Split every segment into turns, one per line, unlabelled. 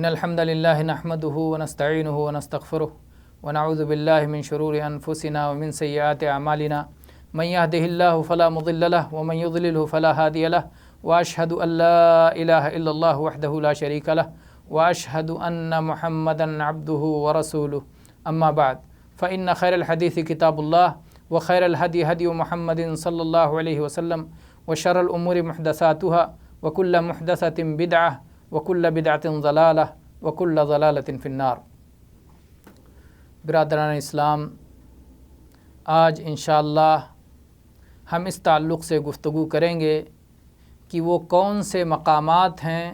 الحمد لله نحمده ونستعينه ونستغفره ونعوذ بالله من شرور أنفسنا ومن سيئات أعمالنا من يهده الله فلا مضل له ومن يضلله فلا هادي له وأشهد أن لا إله إلا الله وحده لا شريك له وأشهد أن محمدا عبده ورسوله أما بعد فإن خير الحديث كتاب الله وخير الهدي هدي محمد صلى الله عليه وسلم وشر الأمور محدثاتها وكل محدثة بدعة وكل بدعة ضلالة وكل ضلالة في النار۔ برادران اسلام، آج انشاءاللہ ہم اس تعلق سے گفتگو کریں گے کہ وہ کون سے مقامات ہیں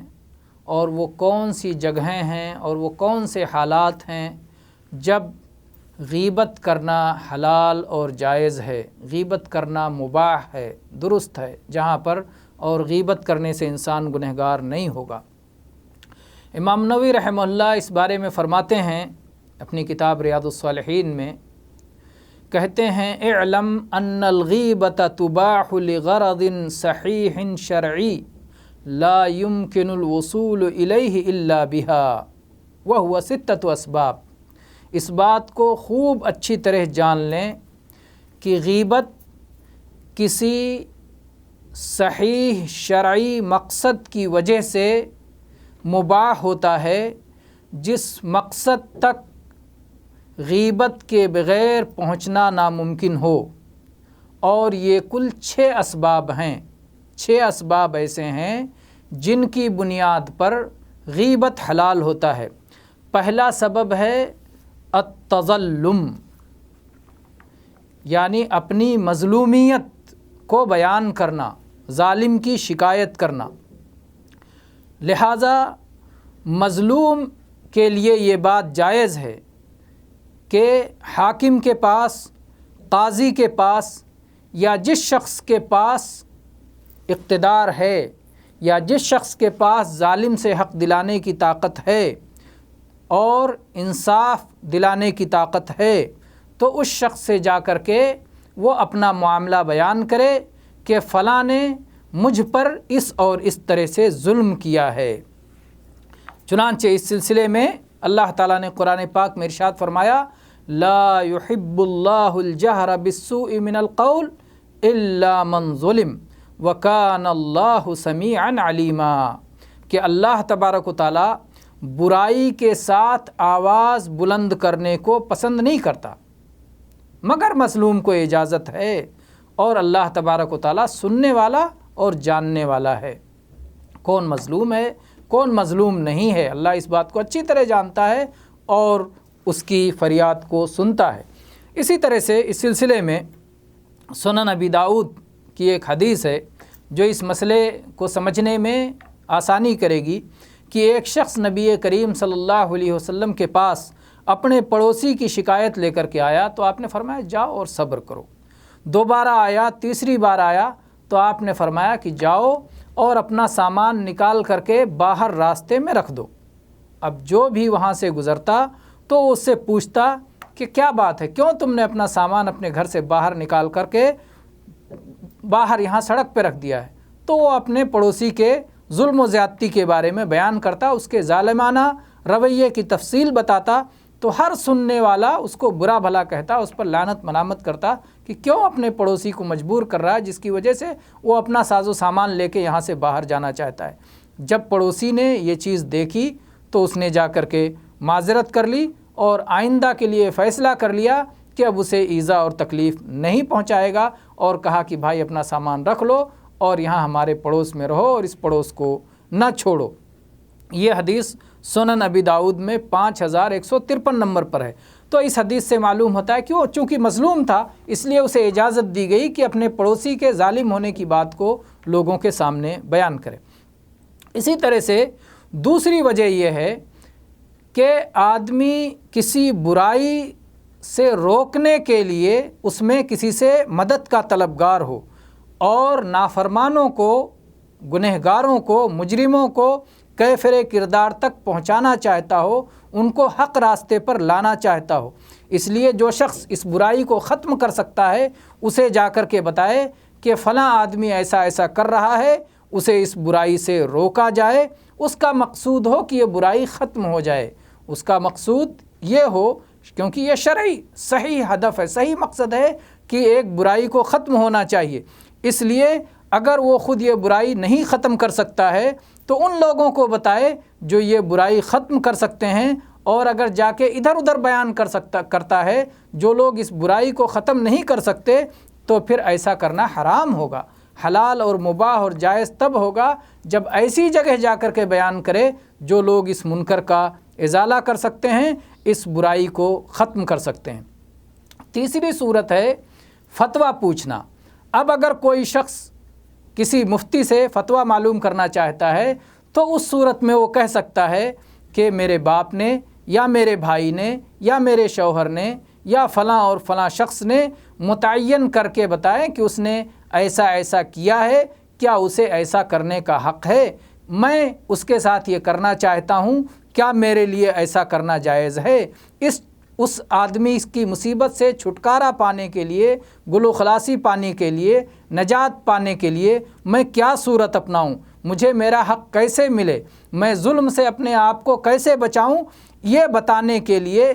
اور وہ کون سی جگہیں ہیں اور وہ کون سے حالات ہیں جب غیبت کرنا حلال اور جائز ہے، غیبت کرنا مباح ہے، درست ہے، جہاں پر اور غیبت کرنے سے انسان گنہگار نہیں ہوگا۔ امام نووی رحمہ اللہ اس بارے میں فرماتے ہیں اپنی کتاب ریاض الصالحین میں، کہتے ہیں اعلم ان الغیبۃ تباح لغرض صحیح شرعی لا يمكن الوصول الیہ الا بها وهو ستۃ اسباب۔ اس بات کو خوب اچھی طرح جان لیں کہ غیبت کسی صحیح شرعی مقصد کی وجہ سے مباح ہوتا ہے، جس مقصد تک غیبت کے بغیر پہنچنا ناممکن ہو، اور یہ کل 6 اسباب ہیں۔ 6 اسباب ایسے ہیں جن کی بنیاد پر غیبت حلال ہوتا ہے۔ پہلا سبب ہے التظلم، یعنی اپنی مظلومیت کو بیان کرنا، ظالم کی شکایت کرنا۔ لہٰذا مظلوم کے لیے یہ بات جائز ہے کہ حاکم کے پاس، قاضی کے پاس، یا جس شخص کے پاس اقتدار ہے یا جس شخص کے پاس ظالم سے حق دلانے کی طاقت ہے اور انصاف دلانے کی طاقت ہے، تو اس شخص سے جا کر کے وہ اپنا معاملہ بیان کرے کہ فلاں نے مجھ پر اس اور اس طرح سے ظلم کیا ہے۔ چنانچہ اس سلسلے میں اللہ تعالیٰ نے قرآن پاک میں ارشاد فرمایا لا يحب اللہ الجہر بالسوء من القول الا من ظلم وکان اللہ سمیعا علیما، کہ اللہ تبارک و تعالیٰ برائی کے ساتھ آواز بلند کرنے کو پسند نہیں کرتا، مگر مظلوم کو اجازت ہے، اور اللہ تبارک و تعالیٰ سننے والا اور جاننے والا ہے۔ کون مظلوم ہے، کون مظلوم نہیں ہے، اللہ اس بات کو اچھی طرح جانتا ہے اور اس کی فریاد کو سنتا ہے۔ اسی طرح سے اس سلسلے میں سنن ابی داؤد کی ایک حدیث ہے جو اس مسئلے کو سمجھنے میں آسانی کرے گی کہ ایک شخص نبی کریم صلی اللہ علیہ وسلم کے پاس اپنے پڑوسی کی شکایت لے کر کے آیا تو آپ نے فرمایا جاؤ اور صبر کرو۔ دوبارہ آیا، تیسری بار آیا تو آپ نے فرمایا کہ جاؤ اور اپنا سامان نکال کر کے باہر راستے میں رکھ دو۔ اب جو بھی وہاں سے گزرتا تو اس سے پوچھتا کہ کیا بات ہے، کیوں تم نے اپنا سامان اپنے گھر سے باہر نکال کر کے باہر یہاں سڑک پہ رکھ دیا ہے؟ تو وہ اپنے پڑوسی کے ظلم و زیادتی کے بارے میں بیان کرتا، اس کے ظالمانہ رویے کی تفصیل بتاتا، تو ہر سننے والا اس کو برا بھلا کہتا، اس پر لعنت ملامت کرتا کہ کیوں اپنے پڑوسی کو مجبور کر رہا ہے، جس کی وجہ سے وہ اپنا ساز و سامان لے کے یہاں سے باہر جانا چاہتا ہے۔ جب پڑوسی نے یہ چیز دیکھی تو اس نے جا کر کے معذرت کر لی اور آئندہ کے لیے فیصلہ کر لیا کہ اب اسے ایذا اور تکلیف نہیں پہنچائے گا، اور کہا کہ بھائی اپنا سامان رکھ لو اور یہاں ہمارے پڑوس میں رہو اور اس پڑوس کو نہ چھوڑو۔ یہ حدیث سنن ابی داؤد میں 5153 نمبر پر ہے۔ تو اس حدیث سے معلوم ہوتا ہے کہ وہ چونکہ مظلوم تھا اس لیے اسے اجازت دی گئی کہ اپنے پڑوسی کے ظالم ہونے کی بات کو لوگوں کے سامنے بیان کرے۔ اسی طرح سے دوسری وجہ یہ ہے کہ آدمی کسی برائی سے روکنے کے لیے اس میں کسی سے مدد کا طلبگار ہو، اور نافرمانوں کو، گنہگاروں کو، مجرموں کو کیفر کردار تک پہنچانا چاہتا ہو، ان کو حق راستے پر لانا چاہتا ہو۔ اس لیے جو شخص اس برائی کو ختم کر سکتا ہے اسے جا کر کے بتائے کہ فلاں آدمی ایسا ایسا کر رہا ہے، اسے اس برائی سے روکا جائے، اس کا مقصود ہو کہ یہ برائی ختم ہو جائے، اس کا مقصود یہ ہو، کیونکہ یہ شرعی صحیح ہدف ہے، صحیح مقصد ہے کہ ایک برائی کو ختم ہونا چاہیے۔ اس لیے اگر وہ خود یہ برائی نہیں ختم کر سکتا ہے تو ان لوگوں کو بتائے جو یہ برائی ختم کر سکتے ہیں، اور اگر جا کے ادھر ادھر بیان کرتا ہے جو لوگ اس برائی کو ختم نہیں کر سکتے، تو پھر ایسا کرنا حرام ہوگا۔ حلال اور مباح اور جائز تب ہوگا جب ایسی جگہ جا کر کے بیان کرے جو لوگ اس منکر کا ازالہ کر سکتے ہیں، اس برائی کو ختم کر سکتے ہیں۔ تیسری صورت ہے فتویٰ پوچھنا۔ اب اگر کوئی شخص کسی مفتی سے فتویٰ معلوم کرنا چاہتا ہے تو اس صورت میں وہ کہہ سکتا ہے کہ میرے باپ نے یا میرے بھائی نے یا میرے شوہر نے یا فلاں اور فلاں شخص نے متعین کر کے بتائیں کہ اس نے ایسا ایسا کیا ہے، کیا اسے ایسا کرنے کا حق ہے، میں اس کے ساتھ یہ کرنا چاہتا ہوں، کیا میرے لیے ایسا کرنا جائز ہے؟ اس آدمی کی مصیبت سے چھٹکارا پانے کے لیے، گل و خلاصی پانے کے لیے، نجات پانے کے لیے میں کیا صورت اپناؤں، مجھے میرا حق کیسے ملے، میں ظلم سے اپنے آپ کو کیسے بچاؤں، یہ بتانے کے لیے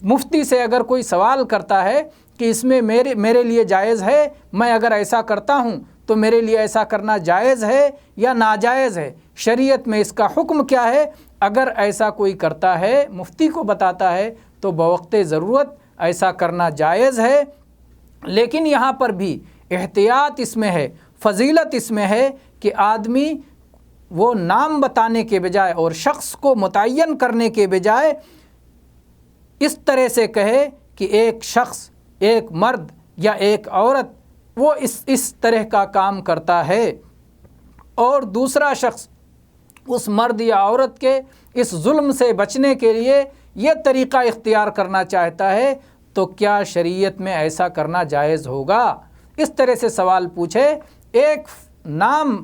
مفتی سے اگر کوئی سوال کرتا ہے کہ اس میں میرے لیے جائز ہے، میں اگر ایسا کرتا ہوں تو میرے لیے ایسا کرنا جائز ہے یا ناجائز ہے، شریعت میں اس کا حکم کیا ہے، اگر ایسا کوئی کرتا ہے مفتی کو بتاتا ہے تو بوقت ضرورت ایسا کرنا جائز ہے۔ لیکن یہاں پر بھی احتیاط اس میں ہے، فضیلت اس میں ہے کہ آدمی وہ نام بتانے کے بجائے اور شخص کو متعین کرنے کے بجائے اس طرح سے کہے کہ ایک شخص، ایک مرد یا ایک عورت وہ اس طرح کا کام کرتا ہے اور دوسرا شخص اس مرد یا عورت کے اس ظلم سے بچنے کے لیے یہ طریقہ اختیار کرنا چاہتا ہے، تو کیا شریعت میں ایسا کرنا جائز ہوگا؟ اس طرح سے سوال پوچھے، ایک نام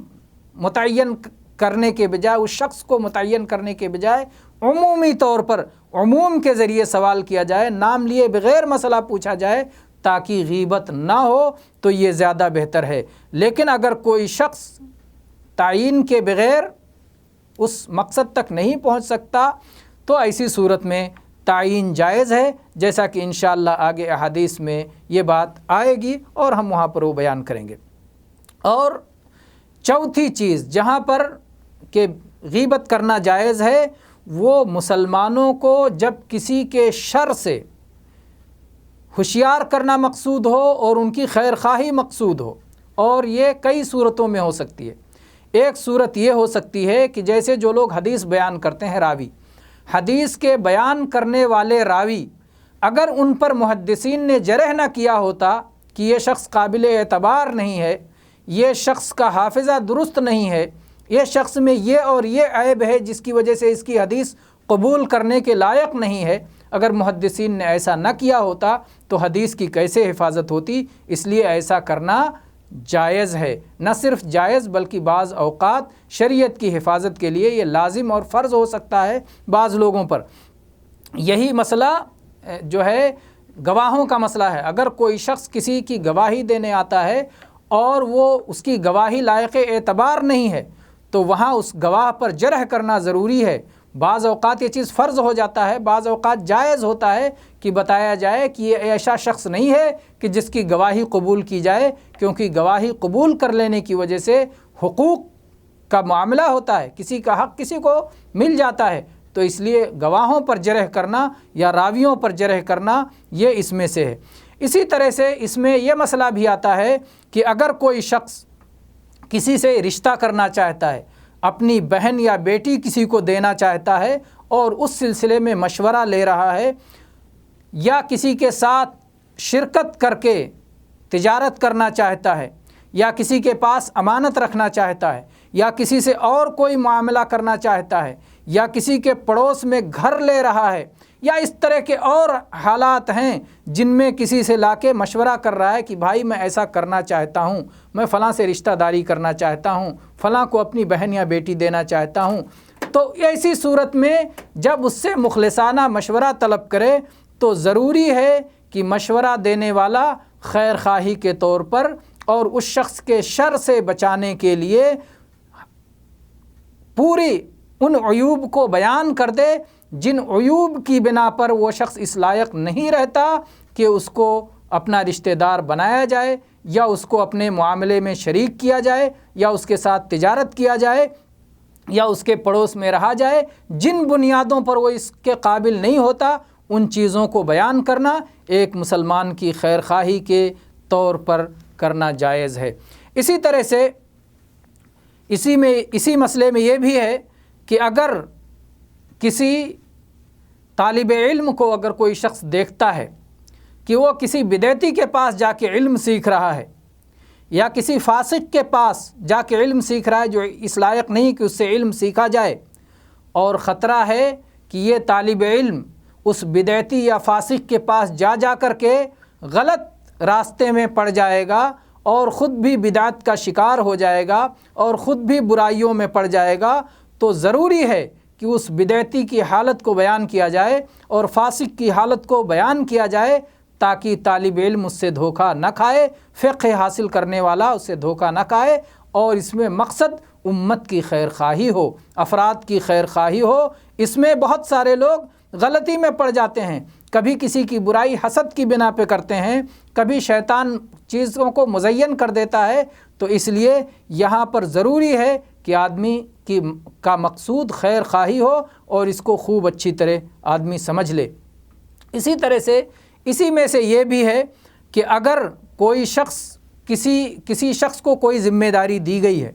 متعین کرنے کے بجائے، اس شخص کو متعین کرنے کے بجائے عمومی طور پر عموم کے ذریعے سوال کیا جائے، نام لیے بغیر مسئلہ پوچھا جائے تاکہ غیبت نہ ہو، تو یہ زیادہ بہتر ہے۔ لیکن اگر کوئی شخص تعین کے بغیر اس مقصد تک نہیں پہنچ سکتا تو ایسی صورت میں تعین جائز ہے، جیسا کہ انشاءاللہ آگے احادیث میں یہ بات آئے گی اور ہم وہاں پر وہ بیان کریں گے۔ اور چوتھی چیز جہاں پر کہ غیبت کرنا جائز ہے، وہ مسلمانوں کو جب کسی کے شر سے ہوشیار کرنا مقصود ہو اور ان کی خیر خواہی مقصود ہو، اور یہ کئی صورتوں میں ہو سکتی ہے۔ ایک صورت یہ ہو سکتی ہے کہ جیسے جو لوگ حدیث بیان کرتے ہیں، راوی، حدیث کے بیان کرنے والے راوی، اگر ان پر محدثین نے جرح نہ کیا ہوتا کہ یہ شخص قابل اعتبار نہیں ہے، یہ شخص کا حافظہ درست نہیں ہے، یہ شخص میں یہ اور یہ عیب ہے جس کی وجہ سے اس کی حدیث قبول کرنے کے لائق نہیں ہے، اگر محدثین نے ایسا نہ کیا ہوتا تو حدیث کی کیسے حفاظت ہوتی؟ اس لیے ایسا کرنا جائز ہے، نہ صرف جائز بلکہ بعض اوقات شریعت کی حفاظت کے لیے یہ لازم اور فرض ہو سکتا ہے بعض لوگوں پر۔ یہی مسئلہ جو ہے گواہوں کا مسئلہ ہے۔ اگر کوئی شخص کسی کی گواہی دینے آتا ہے اور وہ اس کی گواہی لائق اعتبار نہیں ہے تو وہاں اس گواہ پر جرح کرنا ضروری ہے۔ بعض اوقات یہ چیز فرض ہو جاتا ہے، بعض اوقات جائز ہوتا ہے کہ بتایا جائے کہ یہ ایسا شخص نہیں ہے کہ جس کی گواہی قبول کی جائے، کیونکہ گواہی قبول کر لینے کی وجہ سے حقوق کا معاملہ ہوتا ہے، کسی کا حق کسی کو مل جاتا ہے، تو اس لیے گواہوں پر جرح کرنا یا راویوں پر جرح کرنا یہ اس میں سے ہے۔ اسی طرح سے اس میں یہ مسئلہ بھی آتا ہے کہ اگر کوئی شخص کسی سے رشتہ کرنا چاہتا ہے، اپنی بہن یا بیٹی کسی کو دینا چاہتا ہے اور اس سلسلے میں مشورہ لے رہا ہے، یا کسی کے ساتھ شرکت کر کے تجارت کرنا چاہتا ہے، یا کسی کے پاس امانت رکھنا چاہتا ہے، یا کسی سے اور کوئی معاملہ کرنا چاہتا ہے، یا کسی کے پڑوس میں گھر لے رہا ہے، یا اس طرح کے اور حالات ہیں جن میں کسی سے لا کے مشورہ کر رہا ہے کہ بھائی میں ایسا کرنا چاہتا ہوں، میں فلاں سے رشتہ داری کرنا چاہتا ہوں، فلاں کو اپنی بہن یا بیٹی دینا چاہتا ہوں، تو ایسی صورت میں جب اس سے مخلصانہ مشورہ طلب کرے تو ضروری ہے کہ مشورہ دینے والا خیر خواہی کے طور پر اور اس شخص کے شر سے بچانے کے لیے پوری ان عیوب کو بیان کر دے جن عیوب کی بنا پر وہ شخص اس لائق نہیں رہتا کہ اس کو اپنا رشتہ دار بنایا جائے یا اس کو اپنے معاملے میں شریک کیا جائے یا اس کے ساتھ تجارت کیا جائے یا اس کے پڑوس میں رہا جائے، جن بنیادوں پر وہ اس کے قابل نہیں ہوتا ان چیزوں کو بیان کرنا ایک مسلمان کی خیر خواہی کے طور پر کرنا جائز ہے۔ اسی طرح سے اسی مسئلے میں یہ بھی ہے کہ اگر کسی طالب علم کو اگر کوئی شخص دیکھتا ہے کہ وہ کسی بدعتی کے پاس جا کے علم سیکھ رہا ہے یا کسی فاسق کے پاس جا کے علم سیکھ رہا ہے جو اس لائق نہیں کہ اس سے علم سیکھا جائے، اور خطرہ ہے کہ یہ طالب علم اس بدعتی یا فاسق کے پاس جا کر کے غلط راستے میں پڑ جائے گا اور خود بھی بدعت کا شکار ہو جائے گا اور خود بھی برائیوں میں پڑ جائے گا، تو ضروری ہے کہ اس بدعتی کی حالت کو بیان کیا جائے اور فاسق کی حالت کو بیان کیا جائے تاکہ طالب علم اس سے دھوکہ نہ کھائے، فقہ حاصل کرنے والا اس سے دھوکہ نہ کھائے، اور اس میں مقصد امت کی خیر خواہی ہو، افراد کی خیر خواہی ہو۔ اس میں بہت سارے لوگ غلطی میں پڑ جاتے ہیں، کبھی کسی کی برائی حسد کی بنا پہ کرتے ہیں، کبھی شیطان چیزوں کو مزین کر دیتا ہے، تو اس لیے یہاں پر ضروری ہے کہ آدمی کا مقصود خیر خواہی ہو اور اس کو خوب اچھی طرح آدمی سمجھ لے۔ اسی میں سے یہ بھی ہے کہ اگر کوئی شخص کسی شخص کو کوئی ذمہ داری دی گئی ہے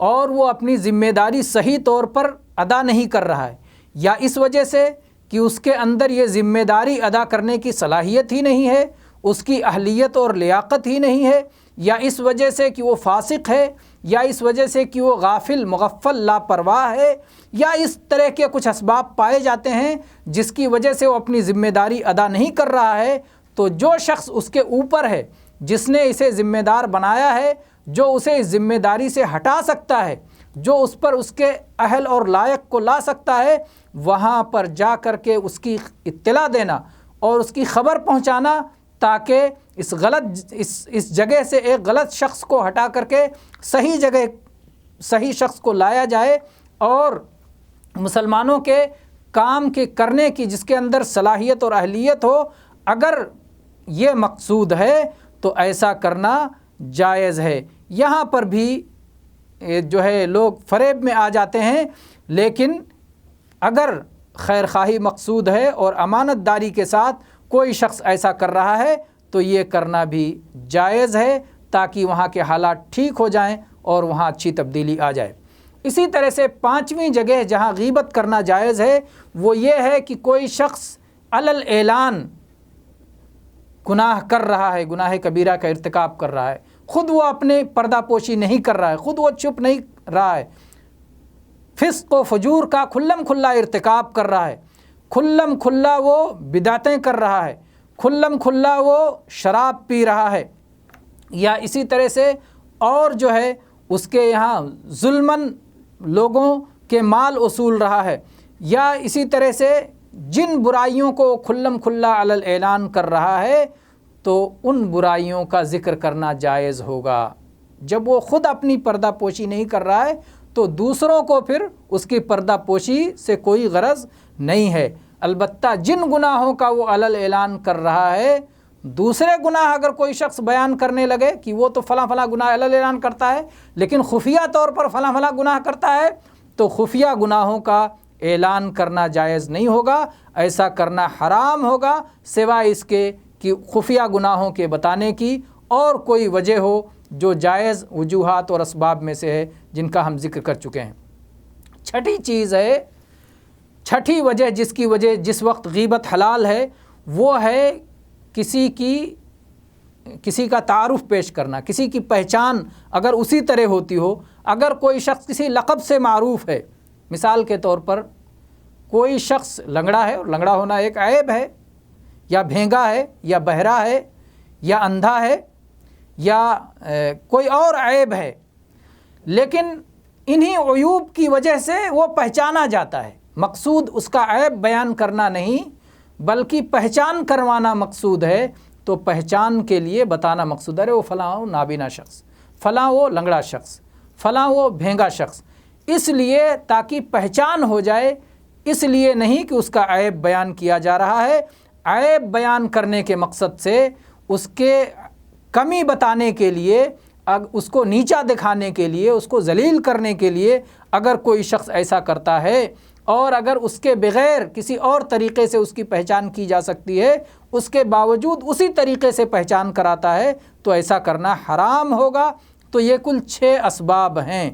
اور وہ اپنی ذمہ داری صحیح طور پر ادا نہیں کر رہا ہے، یا اس وجہ سے کہ اس کے اندر یہ ذمہ داری ادا کرنے کی صلاحیت ہی نہیں ہے، اس کی اہلیت اور لیاقت ہی نہیں ہے، یا اس وجہ سے کہ وہ فاسق ہے، یا اس وجہ سے کہ وہ غافل مغفل لاپرواہ ہے، یا اس طرح کے کچھ اسباب پائے جاتے ہیں جس کی وجہ سے وہ اپنی ذمہ داری ادا نہیں کر رہا ہے، تو جو شخص اس کے اوپر ہے، جس نے اسے ذمہ دار بنایا ہے، جو اسے اس ذمہ داری سے ہٹا سکتا ہے، جو اس پر اس کے اہل اور لائق کو لا سکتا ہے، وہاں پر جا کر کے اس کی اطلاع دینا اور اس کی خبر پہنچانا تاکہ اس جگہ سے ایک غلط شخص کو ہٹا کر کے صحیح جگہ صحیح شخص کو لایا جائے، اور مسلمانوں کے کام کے کرنے کی جس کے اندر صلاحیت اور اہلیت ہو، اگر یہ مقصود ہے تو ایسا کرنا جائز ہے۔ یہاں پر بھی جو ہے لوگ فریب میں آ جاتے ہیں، لیکن اگر خیر خواہی مقصود ہے اور امانت داری کے ساتھ کوئی شخص ایسا کر رہا ہے تو یہ کرنا بھی جائز ہے تاکہ وہاں کے حالات ٹھیک ہو جائیں اور وہاں اچھی تبدیلی آ جائے۔ اسی طرح سے پانچویں جگہ جہاں غیبت کرنا جائز ہے وہ یہ ہے کہ کوئی شخص علل اعلان گناہ کر رہا ہے، گناہ کبیرہ کا ارتکاب کر رہا ہے، خود وہ اپنے پردہ پوشی نہیں کر رہا ہے، خود وہ چھپ نہیں رہا ہے، فسق و فجور کا کھلم کھلا ارتکاب کر رہا ہے، کھلم کھلا وہ بدعتیں کر رہا ہے، کھلم کھلا وہ شراب پی رہا ہے، یا اسی طرح سے اور جو ہے اس کے یہاں ظلماً لوگوں کے مال اصول رہا ہے، یا اسی طرح سے جن برائیوں کو کھلم کھلا علل اعلان کر رہا ہے تو ان برائیوں کا ذکر کرنا جائز ہوگا۔ جب وہ خود اپنی پردہ پوشی نہیں کر رہا ہے تو دوسروں کو پھر اس کی پردہ پوشی سے کوئی غرض نہیں ہے۔ البتہ جن گناہوں کا وہ علل اعلان کر رہا ہے، دوسرے گناہ اگر کوئی شخص بیان کرنے لگے کہ وہ تو فلاں فلاں گناہ علل اعلان کرتا ہے لیکن خفیہ طور پر فلاں فلاں گناہ کرتا ہے، تو خفیہ گناہوں کا اعلان کرنا جائز نہیں ہوگا، ایسا کرنا حرام ہوگا سوائے اس کے کہ خفیہ گناہوں کے بتانے کی اور کوئی وجہ ہو جو جائز وجوہات اور اسباب میں سے ہے جن کا ہم ذکر کر چکے ہیں۔ چھٹی چیز ہے، چھٹی وجہ جس وقت غیبت حلال ہے وہ ہے کسی کا تعارف پیش کرنا، کسی کی پہچان اگر اسی طرح ہوتی ہو، اگر کوئی شخص کسی لقب سے معروف ہے، مثال کے طور پر کوئی شخص لنگڑا ہے، اور لنگڑا ہونا ایک عیب ہے، یا بھینگا ہے، یا بہرا ہے، یا اندھا ہے، یا کوئی اور عیب ہے، لیکن انہی عیوب کی وجہ سے وہ پہچانا جاتا ہے۔ مقصود اس کا عیب بیان کرنا نہیں بلکہ پہچان کروانا مقصود ہے، تو پہچان کے لیے بتانا مقصود ہے، وہ فلاں نابینا شخص، فلاں وہ لنگڑا شخص، فلاں وہ بھینگا شخص، اس لیے تاکہ پہچان ہو جائے، اس لیے نہیں کہ اس کا عیب بیان کیا جا رہا ہے۔ عیب بیان کرنے کے مقصد سے، اس کے کمی بتانے کے لیے، اس کو نیچا دکھانے کے لیے، اس کو ذلیل کرنے کے لیے اگر کوئی شخص ایسا کرتا ہے، اور اگر اس کے بغیر کسی اور طریقے سے اس کی پہچان کی جا سکتی ہے، اس کے باوجود اسی طریقے سے پہچان کراتا ہے، تو ایسا کرنا حرام ہوگا۔ تو یہ کل 6 اسباب ہیں،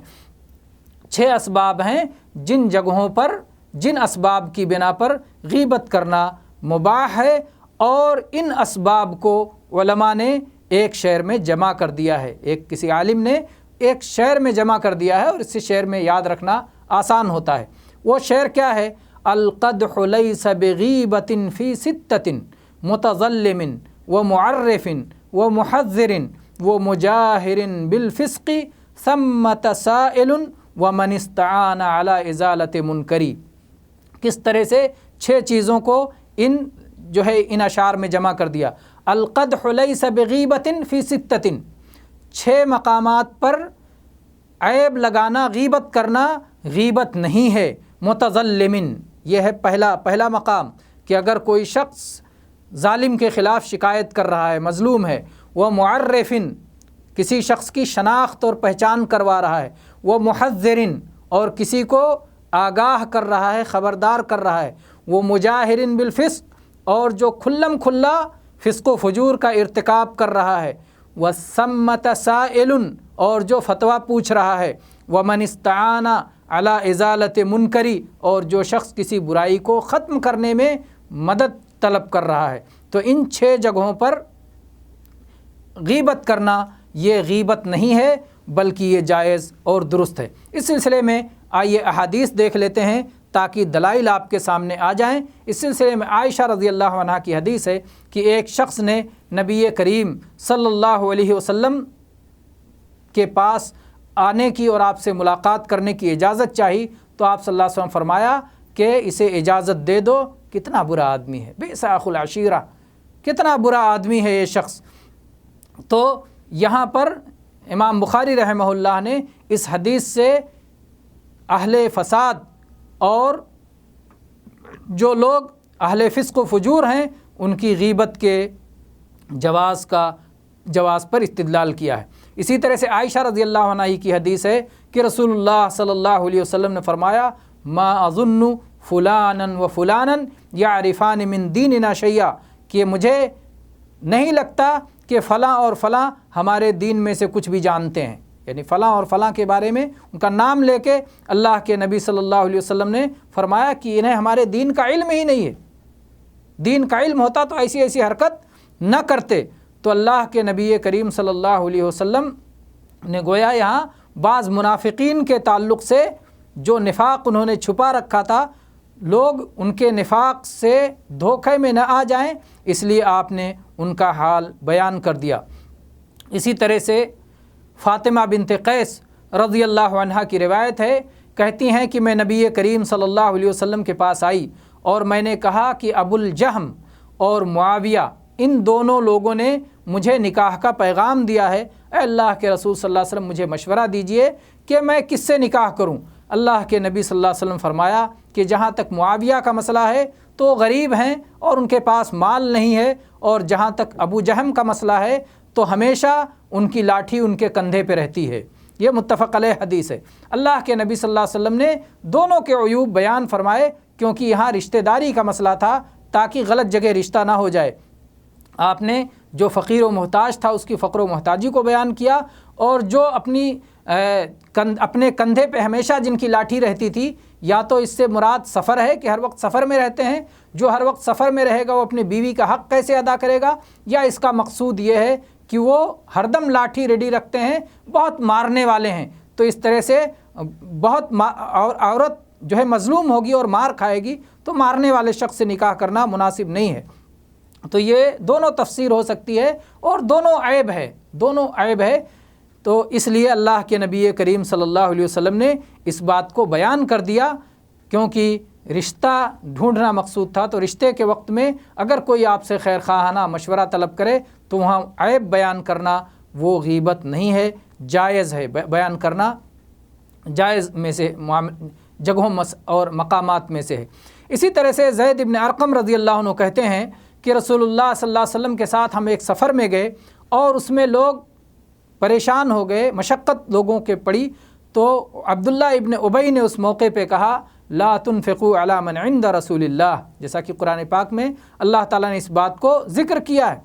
6 اسباب ہیں جن جگہوں پر، جن اسباب کی بنا پر غیبت کرنا مباح ہے، اور ان اسباب کو علماء نے ایک شعر میں جمع کر دیا ہے، کسی عالم نے ایک شعر میں جمع کر دیا ہے، اور اس شعر میں یاد رکھنا آسان ہوتا ہے۔ وہ شعر کیا ہے؟ القدح لیس بغیبۃ فی ستۃ متظلم ومعرف ومحذر ومجاہر بالفسق ثم سائل ومن استعان علی ازالۃ منکری۔ کس طرح سے 6 چیزوں کو ان اشعار میں جمع کر دیا۔ القدح لیس بغیبۃ فی ستۃ، 6 مقامات پر عیب لگانا، غیبت کرنا غیبت نہیں ہے۔ متظلم، یہ ہے پہلا مقام، کہ اگر کوئی شخص ظالم کے خلاف شکایت کر رہا ہے، مظلوم ہے، وہ معرف، کسی شخص کی شناخت اور پہچان کروا رہا ہے، وہ محذر، اور کسی کو آگاہ کر رہا ہے، خبردار کر رہا ہے، وہ مجاہر بالفسق، اور جو کھلم کھلا فسق و فجور کا ارتکاب کر رہا ہے، وَثَمَّةَ سَائِلٌ، اور جو فتویٰ پوچھ رہا ہے، وَمَنِ اسْتَعَانَ عَلَىٰ إِزَالَةِ مُنْكَرِ، اور جو شخص کسی برائی کو ختم کرنے میں مدد طلب کر رہا ہے۔ تو ان 6 جگہوں پر غیبت کرنا یہ غیبت نہیں ہے، بلکہ یہ جائز اور درست ہے۔ اس سلسلے میں آئیے احادیث دیکھ لیتے ہیں تاکہ دلائل آپ کے سامنے آ جائیں۔ اس سلسلے میں عائشہ رضی اللہ عنہا کی حدیث ہے کہ ایک شخص نے نبی کریم صلی اللہ علیہ وسلم کے پاس آنے کی اور آپ سے ملاقات کرنے کی اجازت چاہی، تو آپ صلی اللہ علیہ وسلم فرمایا کہ اسے اجازت دے دو، کتنا برا آدمی ہے، بئس اخو العشیرہ، کتنا برا آدمی ہے یہ شخص۔ تو یہاں پر امام بخاری رحمہ اللہ نے اس حدیث سے اہل فساد اور جو لوگ اہل فسق و فجور ہیں ان کی غیبت کے جواز پر استدلال کیا ہے۔ اسی طرح سے عائشہ رضی اللہ عنہ کی حدیث ہے کہ رسول اللہ صلی اللہ علیہ وسلم نے فرمایا، ما اظن فلانا و فلانا یعرفان من دیننا شیئا، کہ مجھے نہیں لگتا کہ فلاں اور فلاں ہمارے دین میں سے کچھ بھی جانتے ہیں، یعنی فلاں اور فلاں کے بارے میں ان کا نام لے کے اللہ کے نبی صلی اللہ علیہ وسلم نے فرمایا کہ انہیں ہمارے دین کا علم ہی نہیں ہے، دین کا علم ہوتا تو ایسی ایسی حرکت نہ کرتے۔ تو اللہ کے نبی کریم صلی اللہ علیہ وسلم نے گویا یہاں بعض منافقین کے تعلق سے جو نفاق انہوں نے چھپا رکھا تھا، لوگ ان کے نفاق سے دھوکے میں نہ آ جائیں، اس لیے آپ نے ان کا حال بیان کر دیا۔ اسی طرح سے فاطمہ بنت قیس رضی اللہ عنہا کی روایت ہے، کہتی ہیں کہ میں نبی کریم صلی اللہ علیہ وسلم کے پاس آئی اور میں نے کہا کہ ابو الجہم اور معاویہ، ان دونوں لوگوں نے مجھے نکاح کا پیغام دیا ہے، اے اللہ کے رسول صلی اللہ علیہ وسلم مجھے مشورہ دیجئے کہ میں کس سے نکاح کروں۔ اللہ کے نبی صلی اللہ علیہ وسلم فرمایا کہ جہاں تک معاویہ کا مسئلہ ہے تو غریب ہیں اور ان کے پاس مال نہیں ہے، اور جہاں تک ابو جہم کا مسئلہ ہے تو ہمیشہ ان کی لاٹھی ان کے کندھے پہ رہتی ہے۔ یہ متفق علیہ حدیث ہے۔ اللہ کے نبی صلی اللہ علیہ وسلم نے دونوں کے عیوب بیان فرمائے، کیونکہ یہاں رشتہ داری کا مسئلہ تھا تاکہ غلط جگہ رشتہ نہ ہو جائے۔ آپ نے جو فقیر و محتاج تھا اس کی فقر و محتاجی کو بیان کیا، اور جو اپنے کندھے پہ ہمیشہ جن کی لاٹھی رہتی تھی، یا تو اس سے مراد سفر ہے کہ ہر وقت سفر میں رہتے ہیں، جو ہر وقت سفر میں رہے گا وہ اپنی بیوی کا حق کیسے ادا کرے گا، یا اس کا مقصود یہ ہے کہ وہ ہر دم لاٹھی ریڈی رکھتے ہیں، بہت مارنے والے ہیں۔ تو اس طرح سے بہت عورت جو ہے مظلوم ہوگی اور مار کھائے گی، تو مارنے والے شخص سے نکاح کرنا مناسب نہیں ہے۔ تو یہ دونوں تفسیر ہو سکتی ہے، اور دونوں عیب ہے۔ تو اس لیے اللہ کے نبی کریم صلی اللہ علیہ وسلم نے اس بات کو بیان کر دیا، کیونکہ رشتہ ڈھونڈنا مقصود تھا۔ تو رشتے کے وقت میں اگر کوئی آپ سے خیر خواہانہ مشورہ طلب کرے تو وہاں عیب بیان کرنا وہ غیبت نہیں ہے، جائز ہے بیان کرنا، جائز میں سے جگہوں اور مقامات میں سے ہے۔ اسی طرح سے زید ابن ارقم رضی اللہ عنہ کہتے ہیں کہ رسول اللہ صلی اللہ علیہ وسلم کے ساتھ ہم ایک سفر میں گئے اور اس میں لوگ پریشان ہو گئے، مشقت لوگوں کے پڑی، تو عبداللہ ابن ابی نے اس موقع پہ کہا لا تنفقوا علی من عند رسول اللہ، جیسا کہ قرآن پاک میں اللہ تعالیٰ نے اس بات کو ذکر کیا ہے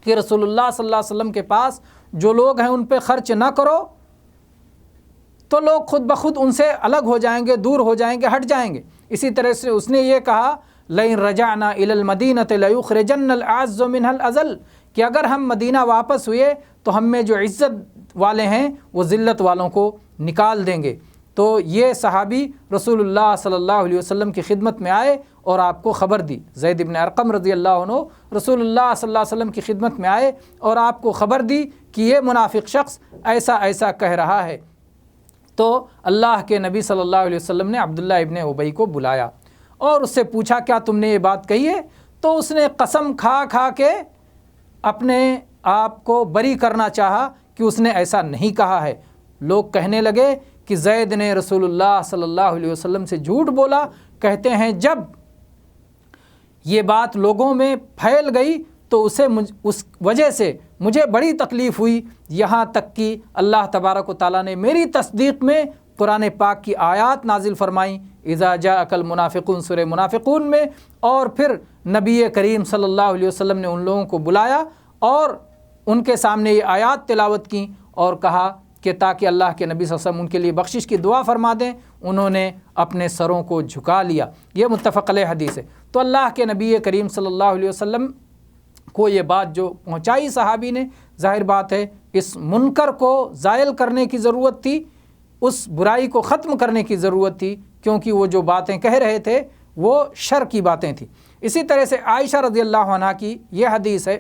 کہ رسول اللہ صلی اللہ علیہ وسلم کے پاس جو لوگ ہیں ان پہ خرچ نہ کرو، تو لوگ خود بخود ان سے الگ ہو جائیں گے، دور ہو جائیں گے، ہٹ جائیں گے۔ اسی طرح سے اس نے یہ کہا لئن رجعنا الی المدینۃ لیخرجن الاعز منها الاذل، کہ اگر ہم مدینہ واپس ہوئے تو ہم میں جو عزت والے ہیں وہ ذلت والوں کو نکال دیں گے۔ تو یہ صحابی رسول اللہ صلی اللہ علیہ وسلم کی خدمت میں آئے اور آپ کو خبر دی، زید ابن ارقم رضی اللہ عنہ رسول اللہ صلی اللہ علیہ وسلم کی خدمت میں آئے اور آپ کو خبر دی کہ یہ منافق شخص ایسا ایسا کہہ رہا ہے۔ تو اللہ کے نبی صلی اللہ علیہ وسلم نے عبداللہ ابن ابی کو بلایا اور اس سے پوچھا کیا تم نے یہ بات کہی ہے؟ تو اس نے قسم کھا کھا کے اپنے آپ کو بری کرنا چاہا کہ اس نے ایسا نہیں کہا ہے۔ لوگ کہنے لگے کہ زید نے رسول اللہ صلی اللہ علیہ وسلم سے جھوٹ بولا۔ کہتے ہیں جب یہ بات لوگوں میں پھیل گئی تو اس وجہ سے مجھے بڑی تکلیف ہوئی، یہاں تک کہ اللہ تبارک و تعالیٰ نے میری تصدیق میں قرآن پاک کی آیات نازل فرمائیں، اذا جاءک المنافقون سورہ منافقون میں، اور پھر نبی کریم صلی اللہ علیہ وسلم نے ان لوگوں کو بلایا اور ان کے سامنے یہ آیات تلاوت کی اور کہا کہ تاکہ اللہ کے نبی صلی اللہ علیہ وسلم ان کے لیے بخشش کی دعا فرما دیں۔ انہوں نے اپنے سروں کو جھکا لیا۔ یہ متفق علیہ حدیث ہے۔ تو اللہ کے نبی کریم صلی اللہ علیہ وسلم کو یہ بات جو پہنچائی صحابی نے، ظاہر بات ہے اس منکر کو زائل کرنے کی ضرورت تھی، اس برائی کو ختم کرنے کی ضرورت تھی، کیونکہ وہ جو باتیں کہہ رہے تھے وہ شر کی باتیں تھیں۔ اسی طرح سے عائشہ رضی اللہ عنہا کی یہ حدیث ہے،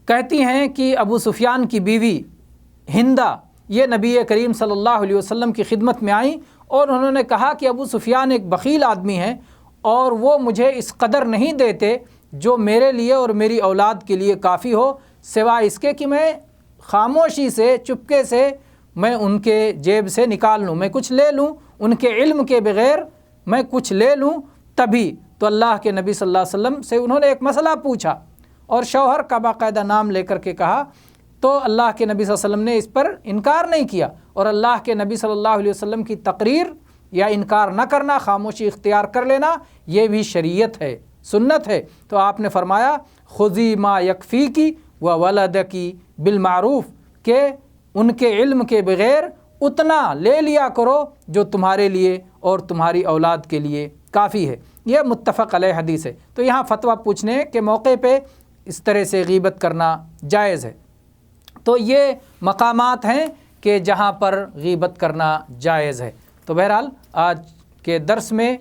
کہتی ہیں کہ ابو سفیان کی بیوی ہندہ یہ نبی کریم صلی اللہ علیہ وسلم کی خدمت میں آئیں اور انہوں نے کہا کہ ابو سفیان ایک بخیل آدمی ہیں اور وہ مجھے اس قدر نہیں دیتے جو میرے لیے اور میری اولاد کے لیے کافی ہو، سوائے اس کے کہ میں خاموشی سے چپکے سے میں ان کے جیب سے نکال لوں، میں کچھ لے لوں، ان کے علم کے بغیر میں کچھ لے لوں تبھی۔ تو اللہ کے نبی صلی اللہ علیہ وسلم سے انہوں نے ایک مسئلہ پوچھا اور شوہر کا باقاعدہ نام لے کر کے کہا، تو اللہ کے نبی صلی اللہ علیہ وسلم نے اس پر انکار نہیں کیا، اور اللہ کے نبی صلی اللہ علیہ وسلم کی تقریر یا انکار نہ کرنا، خاموشی اختیار کر لینا، یہ بھی شریعت ہے، سنت ہے۔ تو آپ نے فرمایا خذی ما یکفیکی و ولدکی بالمعروف، کہ ان کے علم کے بغیر اتنا لے لیا کرو جو تمہارے لیے اور تمہاری اولاد کے لیے کافی ہے۔ یہ متفق علیہ حدیث ہے۔ تو یہاں فتویٰ پوچھنے کے موقع پہ اس طرح سے غیبت کرنا جائز ہے۔ تو یہ مقامات ہیں کہ جہاں پر غیبت کرنا جائز ہے۔ تو بہرحال آج کے درس میں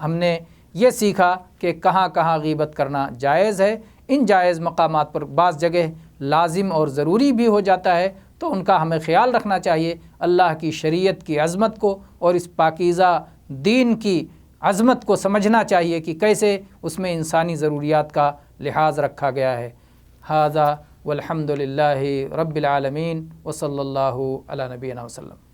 ہم نے یہ سیکھا کہ کہاں کہاں غیبت کرنا جائز ہے۔ ان جائز مقامات پر بعض جگہ لازم اور ضروری بھی ہو جاتا ہے، تو ان کا ہمیں خیال رکھنا چاہیے۔ اللہ کی شریعت کی عظمت کو اور اس پاکیزہ دین کی عظمت کو سمجھنا چاہیے کہ کیسے اس میں انسانی ضروریات کا لحاظ رکھا گیا ہے۔ ھذا والحمد للہ رب العالمین وصلی اللہ علی نبینا وسلم۔